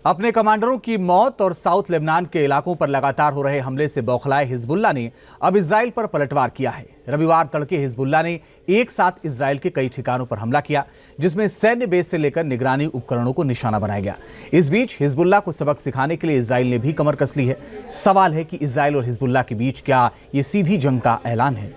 अपने कमांडरों की मौत और साउथ लेबनान के इलाकों पर लगातार हो रहे हमले से बौखलाए हिजबुल्लाह ने अब इजराइल पर पलटवार किया है। रविवार तड़के हिजबुल्लाह ने एक साथ इजराइल के कई ठिकानों पर हमला किया, जिसमें सैन्य बेस से लेकर निगरानी उपकरणों को निशाना बनाया गया। इस बीच हिजबुल्लाह को सबक सिखाने के लिए इजराइल ने भी कमर कस ली है। सवाल है कि इजराइल और हिजबुल्लाह के बीच क्या ये सीधी जंग का ऐलान है?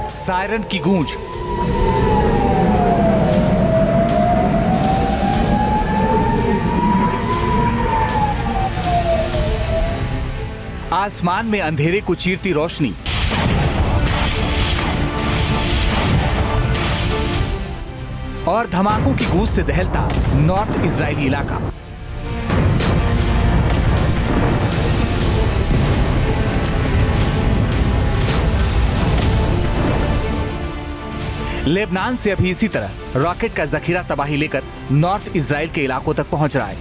सायरन की गूंज, आसमान में अंधेरे को चीरती रोशनी, और धमाकों की गूंज से दहलता नॉर्थ इजरायली इलाका। लेबनान से अभी इसी तरह रॉकेट का जखीरा तबाही लेकर नॉर्थ इजराइल के इलाकों तक पहुंच रहा है।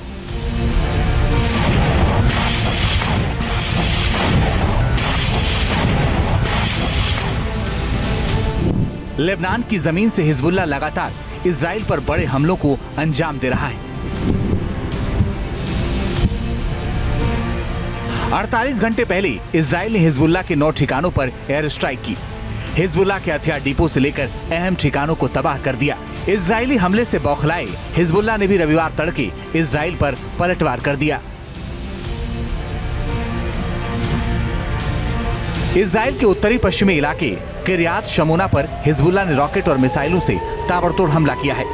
लेबनान की जमीन से हिजबुल्लाह लगातार इजराइल पर बड़े हमलों को अंजाम दे रहा है। 48 घंटे पहले इजराइल ने हिजबुल्लाह के 9 ठिकानों पर एयर स्ट्राइक की। हिजबुल्लाह के हथियार डिपो से लेकर अहम ठिकानों को तबाह कर दिया। इजरायली हमले से बौखलाए हिजबुल्लाह ने भी रविवार तड़के इजराइल पर पलटवार कर दिया। इजराइल के उत्तरी पश्चिमी इलाके किर्यात शमोना पर हिजबुल्लाह ने रॉकेट और मिसाइलों से ताबड़तोड़ हमला किया है।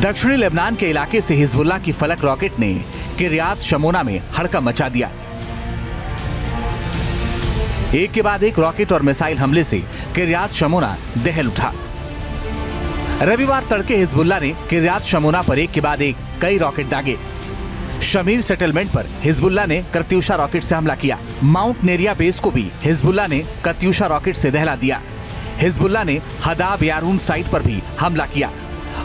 दक्षिणी लेबनान के इलाके से हिजबुल्लाह की फलक रॉकेट ने किर्यात शमोना में हड़कंप मचा दिया। एक के बाद एक रॉकेट और मिसाइल हमले से किर्यात शमोना दहल उठा। रविवार तड़के हिजबुल्लाह ने किर्यात शमोना पर एक के बाद एक कई रॉकेट दागे। शमीर सेटलमेंट पर हिजबुल्लाह ने कत्यूशा रॉकेट से हमला किया। माउंट नेरिया बेस को भी हिजबुल्लाह ने कत्यूशा रॉकेट से दहला दिया। हिजबुल्लाह ने हदाब यारून साइट पर भी हमला किया।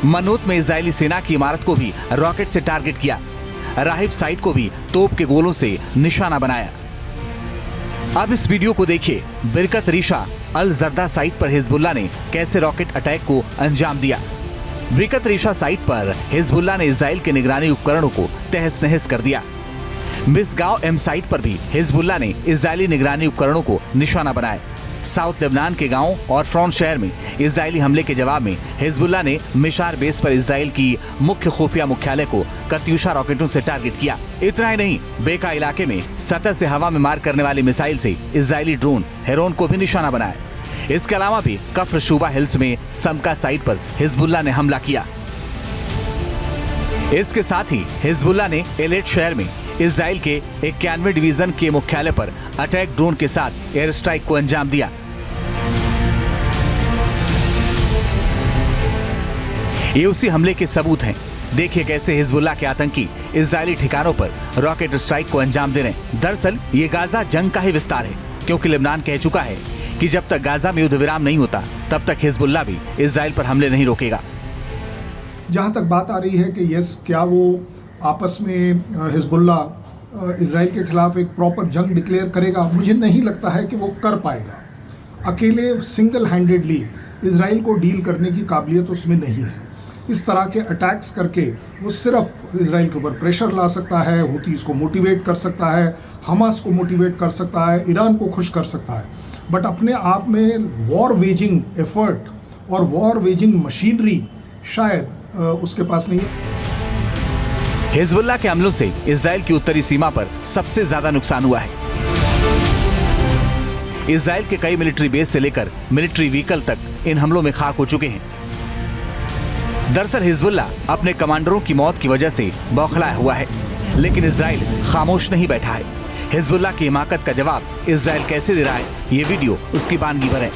मनोत में इजरायली सेना की इमारत को भी रॉकेट से टारगेट किया। राहिब साइट को भी तोप के गोलों से निशाना बनाया। अब इस वीडियो को देखिए। बिरकत रीशा अल जरदा साइट पर हिजबुल्लाह ने कैसे रॉकेट अटैक को अंजाम दिया। बिरकत रीशा साइट पर हिजबुल्लाह ने इजराइल के निगरानी उपकरणों को तहस नहस कर दिया। मिसगांव एम साइट पर भी हिजबुल्लाह ने इजरायली निगरानी उपकरणों को निशाना बनाया। साउथ लेबनान के गांव और फ्रॉन शहर में इजरायली हमले के जवाब में हिजबुल्लाह ने मिशार बेस पर इजराइल की मुख्य खुफिया मुख्यालय को कत्यूशा रॉकेटों से टारगेट किया। इतना ही नहीं, बेका इलाके में सतह से हवा में मार करने वाली मिसाइल से इजरायली ड्रोन हेरोन को भी निशाना बनाया। इसके अलावा भी कफ्र शूबा हिल्स में समका साइट पर हिजबुल्लाह ने हमला किया। इसके साथ ही हिजबुल्लाह ने एलेट शहर में इजराइल के 91वें डिवीजन के मुख्यालय पर अटैक ड्रोन के साथ एयर स्ट्राइक को अंजाम दिया। ये उसी हमले के सबूत हैं। देखिए कैसे हिजबुल्लाह के आतंकी इजरायली ठिकानों पर रॉकेट स्ट्राइक को अंजाम दे रहे हैं। दरअसल ये गाजा जंग का ही विस्तार है, क्योंकि लेबनान कह चुका है कि जब तक गाजा में युद्ध विराम नहीं होता तब तक हिजबुल्लाह भी इजराइल पर हमले नहीं रोकेगा। जहाँ तक बात आ रही है कि क्या वो आपस में हिजबुल्लाह इजराइल के खिलाफ एक प्रॉपर जंग डिक्लेयर करेगा, मुझे नहीं लगता है कि वो कर पाएगा। अकेले सिंगल हैंडेडली इजराइल को डील करने की काबिलियत उसमें नहीं है। इस तरह के अटैक्स करके वो सिर्फ इजराइल के ऊपर प्रेशर ला सकता है, हुतीस को मोटिवेट कर सकता है, हमास को मोटिवेट कर सकता है, ईरान को खुश कर सकता है, बट अपने आप में वॉर वेजिंग एफर्ट और वॉर वेजिंग मशीनरी शायद उसके पास नहीं है। हिजबुल्लाह के हमलों से इजराइल की उत्तरी सीमा पर सबसे ज्यादा नुकसान हुआ है। इजराइल के कई मिलिट्री बेस से लेकर मिलिट्री व्हीकल तक इन हमलों में खाक हो चुके हैं। दरअसल हिजबुल्लाह अपने कमांडरों की मौत की वजह से बौखलाया हुआ है, लेकिन इजराइल खामोश नहीं बैठा है। हिजबुल्लाह की हिमाकत का जवाब इजराइल कैसे दे रहा है, ये वीडियो उसकी बानगी भर है।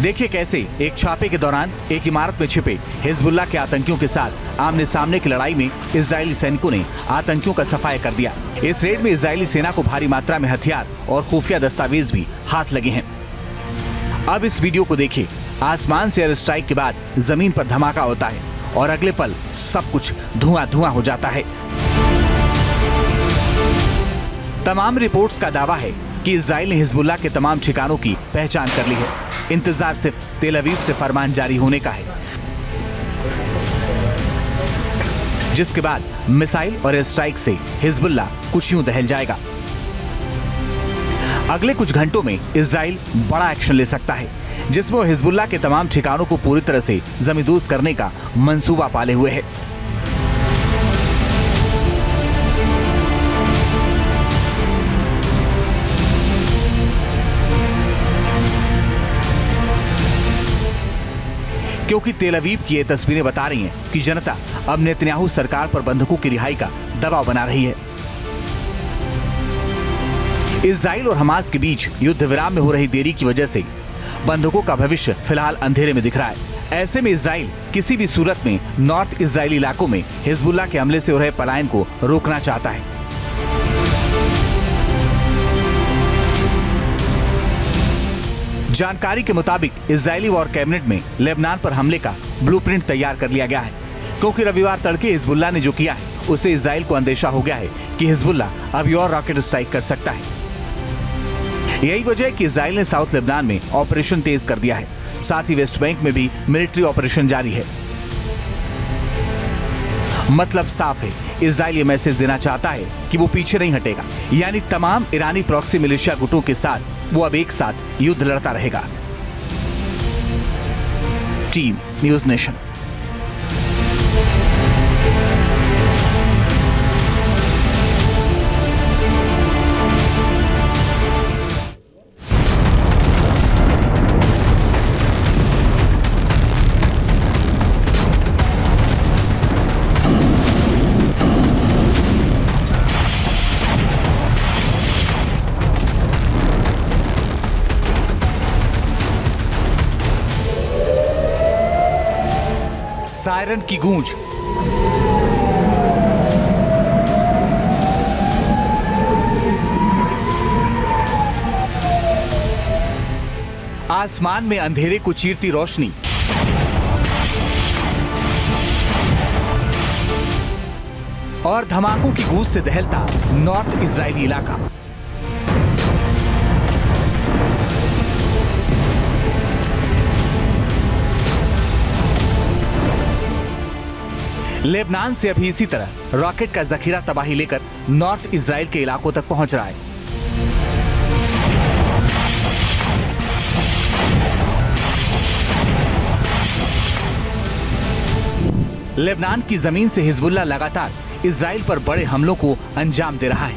देखिए कैसे एक छापे के दौरान एक इमारत में छिपे हिजबुल्लाह के आतंकियों के साथ आमने सामने की लड़ाई में इजरायली सैनिकों ने आतंकियों का सफाया कर दिया। इस रेड में इजरायली सेना को भारी मात्रा में हथियार और खुफिया दस्तावेज भी हाथ लगे हैं। अब इस वीडियो को देखिए। आसमान से एयर स्ट्राइक के बाद जमीन पर धमाका होता है और अगले पल सब कुछ धुआं हो जाता है। तमाम रिपोर्ट्स का दावा है कि इजराइल ने हिजबुल्लाह के तमाम ठिकानों की पहचान कर ली है। इंतजार सिर्फ तेल अवीव से फरमान जारी होने का है, जिसके बाद मिसाइल और एयर स्ट्राइक से हिजबुल्लाह कुछ यूं दहल जाएगा। अगले कुछ घंटों में इजराइल बड़ा एक्शन ले सकता है, जिसमें वो हिजबुल्लाह के तमाम ठिकानों को पूरी तरह से जमींदोज करने का मंसूबा पाले हुए है। क्योंकि तेल अवीव की ये तस्वीरें बता रही हैं कि जनता अब नेतन्याहू सरकार पर बंधकों की रिहाई का दबाव बना रही है। इजराइल और हमास के बीच युद्ध विराम में हो रही देरी की वजह से बंधकों का भविष्य फिलहाल अंधेरे में दिख रहा है। ऐसे में इजराइल किसी भी सूरत में नॉर्थ इजरायली इलाकों में हिजबुल्लाह के हमले से हो रहे पलायन को रोकना चाहता है। जानकारी के मुताबिक इजरायली वॉर कैबिनेट में लेबनान पर हमले का ब्लूप्रिंट तैयार कर लिया गया है, क्योंकि रविवार तड़के हिजबुल्लाह ने जो किया है उससे इजराइल को अंदेशा हो गया है कि हिजबुल्लाह अब और रॉकेट स्ट्राइक कर सकता है। यही वजह है कि इजराइल ने साउथ लेबनान में ऑपरेशन तेज कर दिया है। साथ ही वेस्ट बैंक में भी मिलिट्री ऑपरेशन जारी है। मतलब साफ है, इजराइल ये मैसेज देना चाहता है कि वो पीछे नहीं हटेगा, यानी तमाम ईरानी प्रॉक्सी मिलिशिया गुटों के साथ वो अब एक साथ युद्ध लड़ता रहेगा। Team news nation. सायरन की गूंज, आसमान में अंधेरे को चीरती रोशनी, और धमाकों की गूंज से दहलता नॉर्थ इजरायली इलाका। लेबनान से अभी इसी तरह रॉकेट का जखीरा तबाही लेकर नॉर्थ इजराइल के इलाकों तक पहुंच रहा है। लेबनान की जमीन से हिजबुल्लाह लगातार इजराइल पर बड़े हमलों को अंजाम दे रहा है।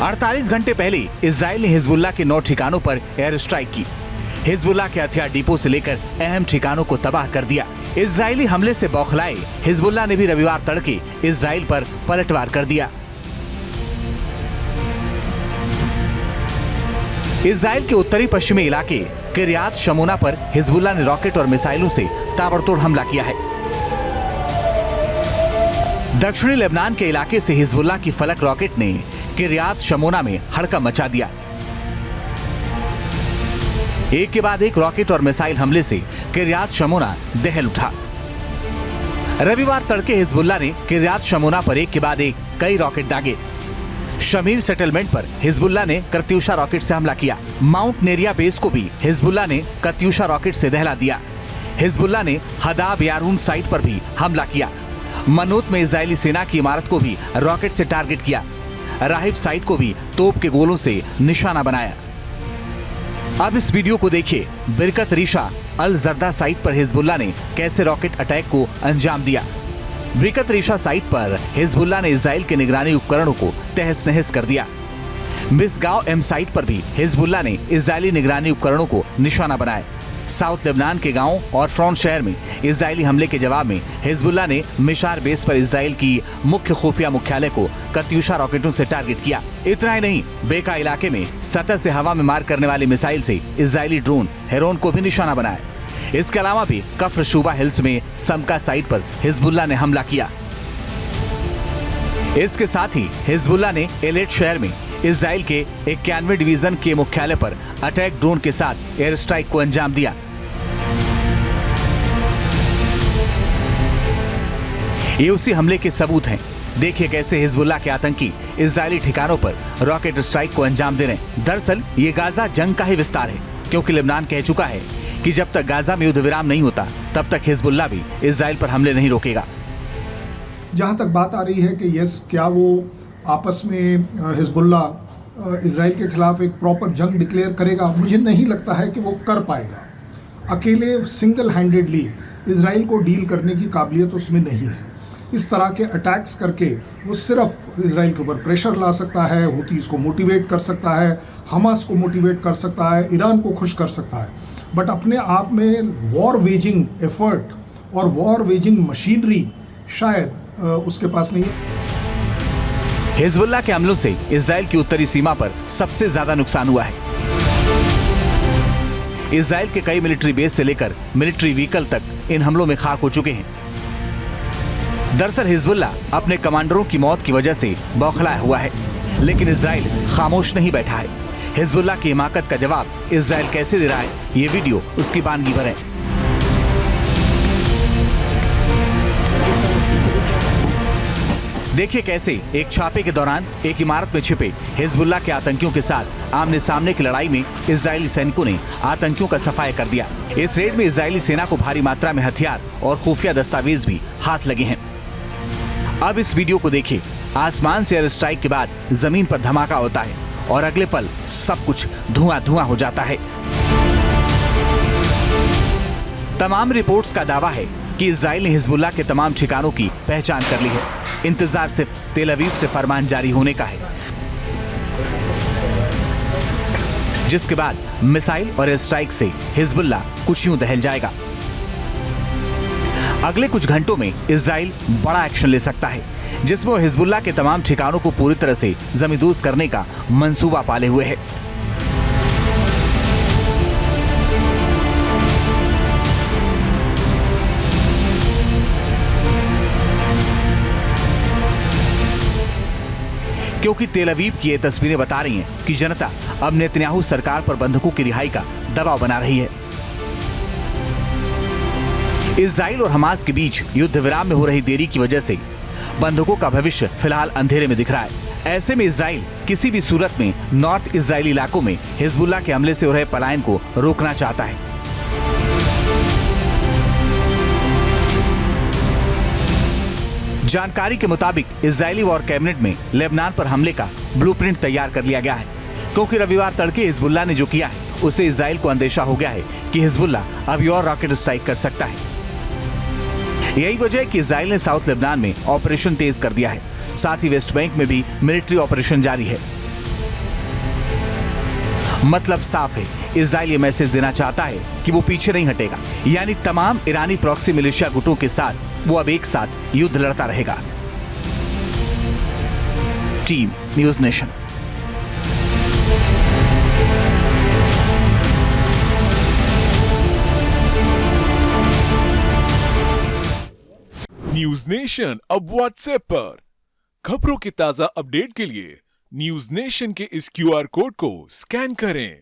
48 घंटे पहले इजराइल ने हिजबुल्लाह के 9 ठिकानों पर एयर स्ट्राइक की। हिजबुल्लाह के हथियार डिपो से लेकर अहम ठिकानों को तबाह कर दिया। इजरायली हमले से बौखलाए हिजबुल्लाह ने भी रविवार तड़के इजराइल पर पलटवार कर दिया। इजराइल के उत्तरी पश्चिमी इलाके किर्यात शमोना पर हिजबुल्लाह ने रॉकेट और मिसाइलों से ताबड़तोड़ हमला किया है। दक्षिणी लेबनान के इलाके से हिजबुल्लाह की फलक रॉकेट ने किर्यात शमोना में हड़कंप मचा दिया। एक के बाद एक रॉकेट और मिसाइल हमले से किर्यात शमोना दहल उठा। रविवार तड़के हिजबुल्लाह ने किर्यात शमोना पर एक के बाद एक कई रॉकेट दागे। शमीर सेटलमेंट पर हिजबुल्लाह ने कत्यूशा रॉकेट से हमला किया। माउंट नेरिया बेस को भी हिजबुल्लाह ने कत्यूशा रॉकेट से दहला दिया। हिजबुल्लाह ने हदाब यारून साइट पर भी हमला किया। मनोत में इजरायली सेना की इमारत को भी रॉकेट से टारगेट किया। राहिब साइट को भी तोप के गोलों से निशाना बनाया। अब इस वीडियो को देखिए। बिरकत रीशा अल जरदा साइट पर हिजबुल्लाह ने कैसे रॉकेट अटैक को अंजाम दिया। बिरकत रीशा साइट पर हिजबुल्लाह ने इजराइल के निगरानी उपकरणों को तहस नहस कर दिया। मिसगांव एम साइट पर भी हिजबुल्लाह ने इजरायली निगरानी उपकरणों को निशाना बनाया। साउथ लेबनान के गांव और फ्रॉन शहर में इजरायली हमले के जवाब में हिजबुल्लाह ने मिशार बेस पर इजराइल की मुख्य खुफिया मुख्यालय को कत्यूशा रॉकेटों से टारगेट किया। इतना ही नहीं, बेका इलाके में सतह से हवा में मार करने वाली मिसाइल से इजरायली ड्रोन हेरोन को भी निशाना बनाया। इसके अलावा भी कफ्र शूबा हिल्स में समका साइट पर हिजबुल्लाह ने हमला किया। इसके साथ ही हिजबुल्लाह ने एलेट शहर में इजराइल के 91वें डिवीजन के मुख्यालय पर अटैक ड्रोन के साथ एयर स्ट्राइक को अंजाम दिया। ये उसी हमले के सबूत हैं। देखिए कैसे हिजबुल्लाह के आतंकी इजरायली ठिकानों पर रॉकेट स्ट्राइक को अंजाम दे रहे हैं। दरअसल ये गाजा जंग का ही विस्तार है, क्योंकि लेबनान कह चुका है कि जब तक गाजा में युद्ध विराम नहीं होता तब तक हिजबुल्लाह भी इजराइल पर हमले नहीं रोकेगा। जहाँ तक बात आ रही है कि यस, क्या वो आपस में हिजबुल्लाह इजराइल के खिलाफ एक प्रॉपर जंग डिक्लेयर करेगा, मुझे नहीं लगता है कि वो कर पाएगा। अकेले सिंगल हैंडेडली इजराइल को डील करने की काबिलियत उसमें नहीं है। इस तरह के अटैक्स करके वो सिर्फ इजराइल के ऊपर प्रेशर ला सकता है, हुतीस को मोटिवेट कर सकता है, हमास को मोटिवेट कर सकता है, ईरान को खुश कर सकता है, बट अपने आप में वॉर वेजिंग एफर्ट और वॉर वेजिंग मशीनरी शायद उसके पास नहीं है। हिजबुल्लाह के हमलों से इजराइल की उत्तरी सीमा पर सबसे ज्यादा नुकसान हुआ है। इजराइल के कई मिलिट्री बेस से लेकर मिलिट्री व्हीकल तक इन हमलों में खाक हो चुके हैं। दरअसल हिजबुल्लाह अपने कमांडरों की मौत की वजह से बौखलाया हुआ है, लेकिन इजराइल खामोश नहीं बैठा है। हिजबुल्लाह की हिमाकत का जवाब इजराइल कैसे दे रहा है, ये वीडियो उसकी बानगी भर है। देखिए कैसे एक छापे के दौरान एक इमारत में छिपे हिजबुल्लाह के आतंकियों के साथ आमने सामने की लड़ाई में इजरायली सैनिकों ने आतंकियों का सफाया कर दिया। इस रेड में इजरायली सेना को भारी मात्रा में हथियार और खुफिया दस्तावेज भी हाथ लगे हैं। अब इस वीडियो को देखिए। आसमान से एयर स्ट्राइक के बाद जमीन पर धमाका होता है और अगले पल सब कुछ धुआं धुआं हो जाता है। तमाम रिपोर्ट्स का दावा है कि इजराइल ने हिजबुल्लाह के तमाम ठिकानों की पहचान कर ली है। इंतजार सिर्फ तेल अवीव से फरमान जारी होने का है, जिसके बाद मिसाइल और एयर स्ट्राइक से हिजबुल्लाह कुछ यूं दहल जाएगा। अगले कुछ घंटों में इजराइल बड़ा एक्शन ले सकता है, जिसमें वो हिजबुल्लाह के तमाम ठिकानों को पूरी तरह से जमींदोज करने का मंसूबा पाले हुए है। क्योंकि तेल अवीव की ये तस्वीरें बता रही हैं कि जनता अब नेतन्याहू सरकार पर बंधकों की रिहाई का दबाव बना रही है। इजराइल और हमास के बीच युद्ध विराम में हो रही देरी की वजह से बंधकों का भविष्य फिलहाल अंधेरे में दिख रहा है। ऐसे में इजराइल किसी भी सूरत में नॉर्थ इजरायली इलाकों में हिजबुल्लाह के हमले से हो रहे पलायन को रोकना चाहता है। जानकारी के मुताबिक इजरायली वॉर कैबिनेट में लेबनान पर हमले का ब्लूप्रिंट तैयार कर लिया गया है, क्योंकि रविवार तड़के हिजबुल्लाह ने जो किया है उससे इजराइल को अंदेशा हो गया है कि हिजबुल्लाह अब और रॉकेट स्ट्राइक कर सकता है। यही वजह है कि इजराइल ने साउथ लेबनान में ऑपरेशन तेज कर दिया है। साथ ही वेस्ट बैंक में भी मिलिट्री ऑपरेशन जारी है। मतलब साफ है, इजराइल ये मैसेज देना चाहता है कि वो पीछे नहीं हटेगा, यानी तमाम ईरानी प्रॉक्सी मिलिशिया गुटों के साथ वो अब एक साथ युद्ध लड़ता रहेगा। Team news nation. News nation अब व्हाट्सएप पर खबरों की ताजा अपडेट के लिए न्यूज नेशन के इस QR कोड को स्कैन करें।